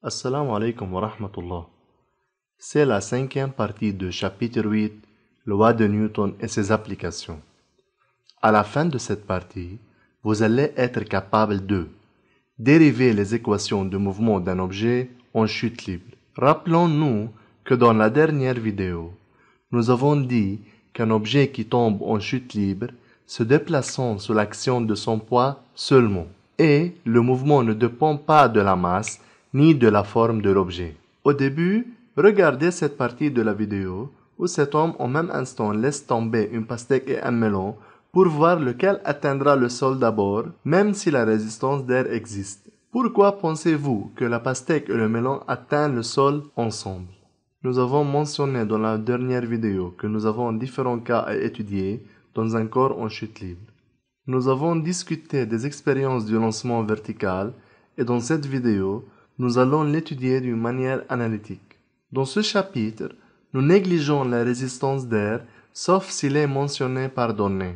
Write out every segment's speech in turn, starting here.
Assalamu alaikum wa rahmatullah. C'est la cinquième partie de chapitre 8, Loi de Newton et ses applications. À la fin de cette partie, vous allez être capable de dériver les équations de mouvement d'un objet en chute libre. Rappelons-nous que dans la dernière vidéo, nous avons dit qu'un objet qui tombe en chute libre se déplaçant sous l'action de son poids seulement, et le mouvement ne dépend pas de la masse ni de la forme de l'objet. Au début, regardez cette partie de la vidéo où cet homme en même instant laisse tomber une pastèque et un melon pour voir lequel atteindra le sol d'abord, même si la résistance d'air existe. Pourquoi pensez-vous que la pastèque et le melon atteignent le sol ensemble? Nous avons mentionné dans la dernière vidéo que nous avons différents cas à étudier dans un corps en chute libre. Nous avons discuté des expériences du lancement vertical et dans cette vidéo, nous allons l'étudier d'une manière analytique. Dans ce chapitre, nous négligeons la résistance d'air, sauf s'il est mentionné par donnée.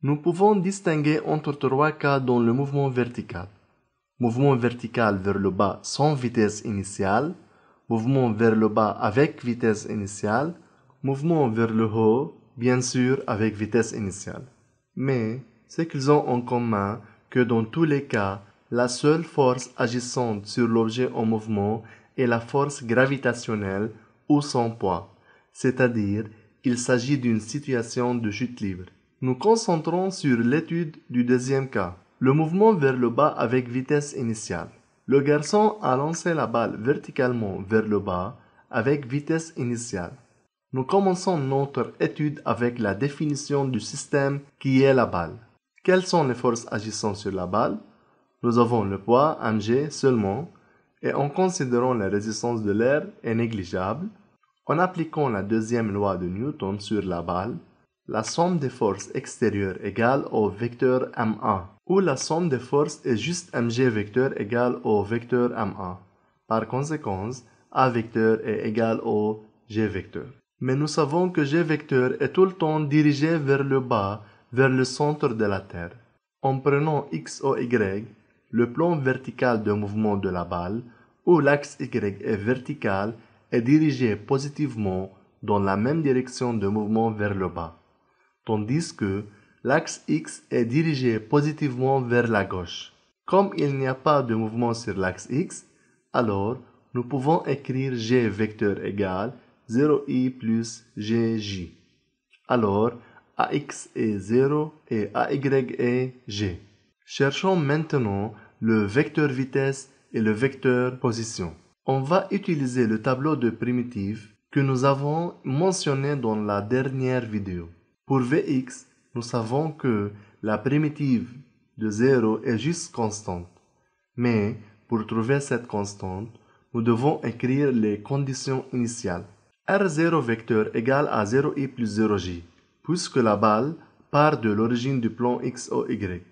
Nous pouvons distinguer entre trois cas dans le mouvement vertical. Mouvement vertical vers le bas sans vitesse initiale, mouvement vers le bas avec vitesse initiale, mouvement vers le haut, bien sûr avec vitesse initiale. Mais, ce qu'ils ont en commun, que dans tous les cas, la seule force agissante sur l'objet en mouvement est la force gravitationnelle ou son poids, c'est-à-dire il s'agit d'une situation de chute libre. Nous concentrons sur l'étude du deuxième cas, le mouvement vers le bas avec vitesse initiale. Le garçon a lancé la balle verticalement vers le bas avec vitesse initiale. Nous commençons notre étude avec la définition du système qui est la balle. Quelles sont les forces agissant sur la balle? Nous avons le poids mg seulement, et en considérant la résistance de l'air est négligeable, en appliquant la deuxième loi de Newton sur la balle, la somme des forces extérieures égale au vecteur ma, où la somme des forces est juste mg vecteur égale au vecteur ma. Par conséquent, a vecteur est égal au g vecteur. Mais nous savons que g vecteur est tout le temps dirigé vers le bas, vers le centre de la Terre. En prenant x ou y, le plan vertical de mouvement de la balle, où l'axe y est vertical, est dirigé positivement dans la même direction de mouvement vers le bas, tandis que l'axe x est dirigé positivement vers la gauche. Comme il n'y a pas de mouvement sur l'axe x, alors nous pouvons écrire g vecteur égale 0i plus gj. Alors, ax est 0 et ay est g. Cherchons maintenant le vecteur vitesse et le vecteur position. On va utiliser le tableau de primitives que nous avons mentionné dans la dernière vidéo. Pour Vx, nous savons que la primitive de 0 est juste constante. Mais pour trouver cette constante, nous devons écrire les conditions initiales. R0 vecteur égale à 0i plus 0j, puisque la balle part de l'origine du plan x ou y.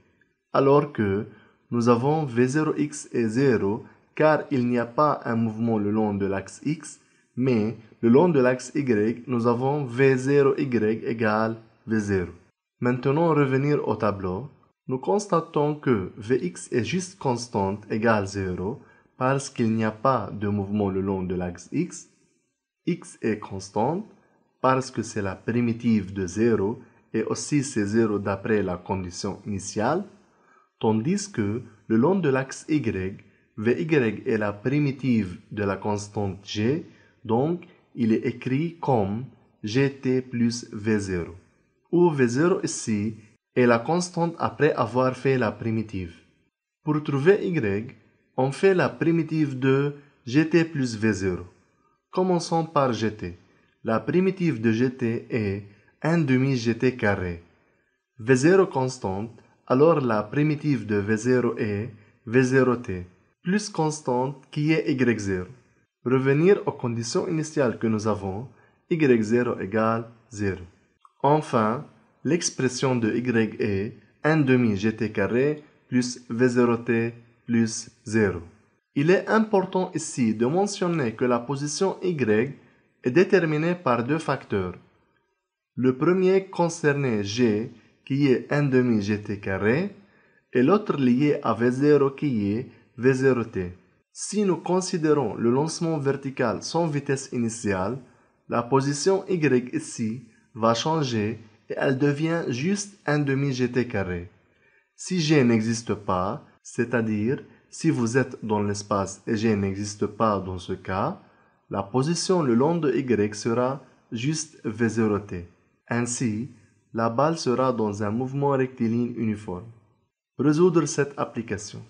Alors que nous avons V0x est 0 car il n'y a pas un mouvement le long de l'axe x, mais le long de l'axe y, nous avons V0y égale V0. Maintenant, revenir au tableau. Nous constatons que Vx est juste constante égale 0 parce qu'il n'y a pas de mouvement le long de l'axe x. X est constante parce que c'est la primitive de 0 et aussi c'est 0 d'après la condition initiale. Tandis que le long de l'axe y, Vy est la primitive de la constante g, donc il est écrit comme gt plus V0, où V0 ici est la constante après avoir fait la primitive. Pour trouver y, on fait la primitive de gt plus V0. Commençons par gt. La primitive de gt est 1 demi gt carré. V0 constante, alors la primitive de V0 est V0t, plus constante qui est Y0. Revenir aux conditions initiales que nous avons, Y0 égale 0. Enfin, l'expression de Y est 1 demi gt carré plus V0t plus 0. Il est important ici de mentionner que la position Y est déterminée par deux facteurs. Le premier concernait G, qui est 1 demi gt carré, et l'autre lié à V0 qui est V0t. Si nous considérons le lancement vertical sans vitesse initiale, la position y ici va changer et elle devient juste un demi-gt carré. Si g n'existe pas, c'est-à-dire si vous êtes dans l'espace et g n'existe pas dans ce cas, la position le long de y sera juste v0t. Ainsi, la balle sera dans un mouvement rectiligne uniforme. Résoudre cette application.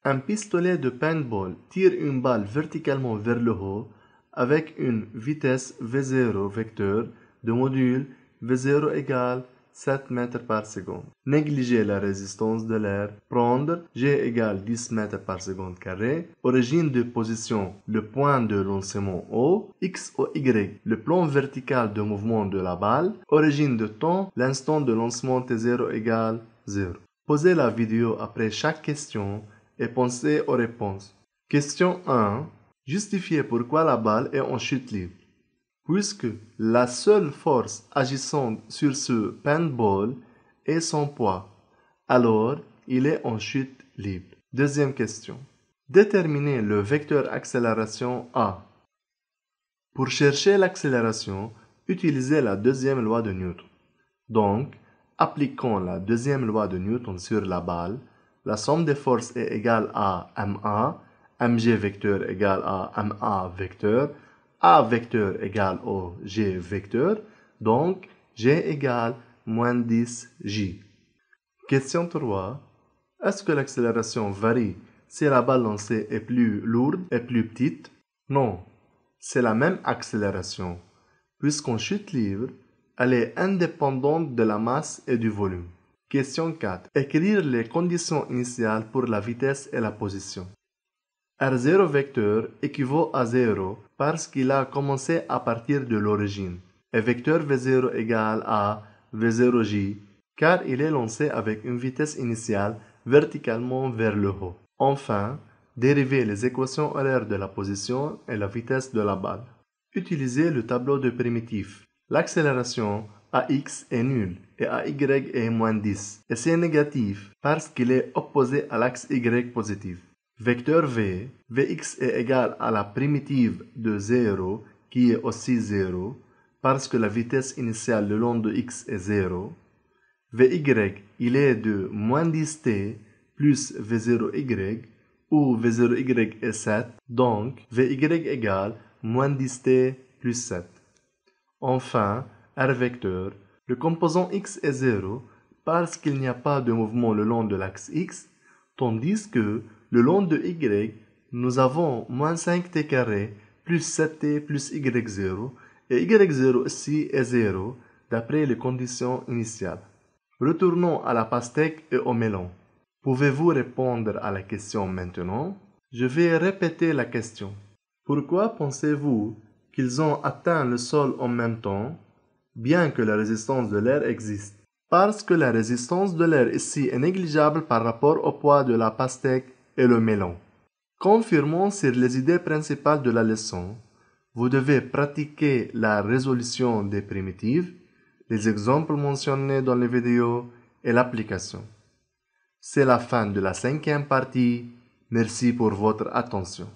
Un pistolet de paintball tire une balle verticalement vers le haut avec une vitesse v0 vecteur de module v0 égale 7 mètres par seconde. Négliger la résistance de l'air. Prendre g égale 10 mètres par seconde carré. Origine de position, le point de lancement O. X ou Y, le plan vertical de mouvement de la balle. Origine de temps, l'instant de lancement T0 égale 0. Posez la vidéo après chaque question et pensez aux réponses. Question 1. Justifiez pourquoi la balle est en chute libre. Puisque la seule force agissant sur ce paintball est son poids, alors il est en chute libre. Deuxième question. Déterminez le vecteur accélération A. Pour chercher l'accélération, utilisez la deuxième loi de Newton. Donc, appliquons la deuxième loi de Newton sur la balle. La somme des forces est égale à ma, mg vecteur égale à ma vecteur, a vecteur égale au g vecteur, donc g égale moins 10j. Question 3. Est-ce que l'accélération varie si la balle lancée est plus lourde et plus petite? Non, c'est la même accélération, puisqu'en chute libre, elle est indépendante de la masse et du volume. Question 4. Écrire les conditions initiales pour la vitesse et la position. R0 vecteur équivaut à 0 parce qu'il a commencé à partir de l'origine, et vecteur V0 égale à V0j, car il est lancé avec une vitesse initiale verticalement vers le haut. Enfin, dériver les équations horaires de la position et la vitesse de la balle. Utilisez le tableau de primitifs. L'accélération AX est nulle et AY est moins 10. Et c'est négatif parce qu'il est opposé à l'axe Y positif. Vecteur V, Vx est égal à la primitive de 0 qui est aussi 0 parce que la vitesse initiale le long de x est 0. Vy, il est de moins 10t plus V0y où V0y est 7, donc Vy égale moins 10t plus 7. Enfin, R vecteur, le composant x est 0 parce qu'il n'y a pas de mouvement le long de l'axe x, tandis que le long de y, nous avons moins 5t carré plus 7t plus y0, et y0 ici est 0 d'après les conditions initiales. Retournons à la pastèque et au melon. Pouvez-vous répondre à la question maintenant? Je vais répéter la question. Pourquoi pensez-vous qu'ils ont atteint le sol en même temps, bien que la résistance de l'air existe? Parce que la résistance de l'air ici est négligeable par rapport au poids de la pastèque et le melon. Confirmons sur les idées principales de la leçon. Vous devez pratiquer la résolution des primitives, les exemples mentionnés dans les vidéos et l'application. C'est la fin de la 5e partie. Merci pour votre attention.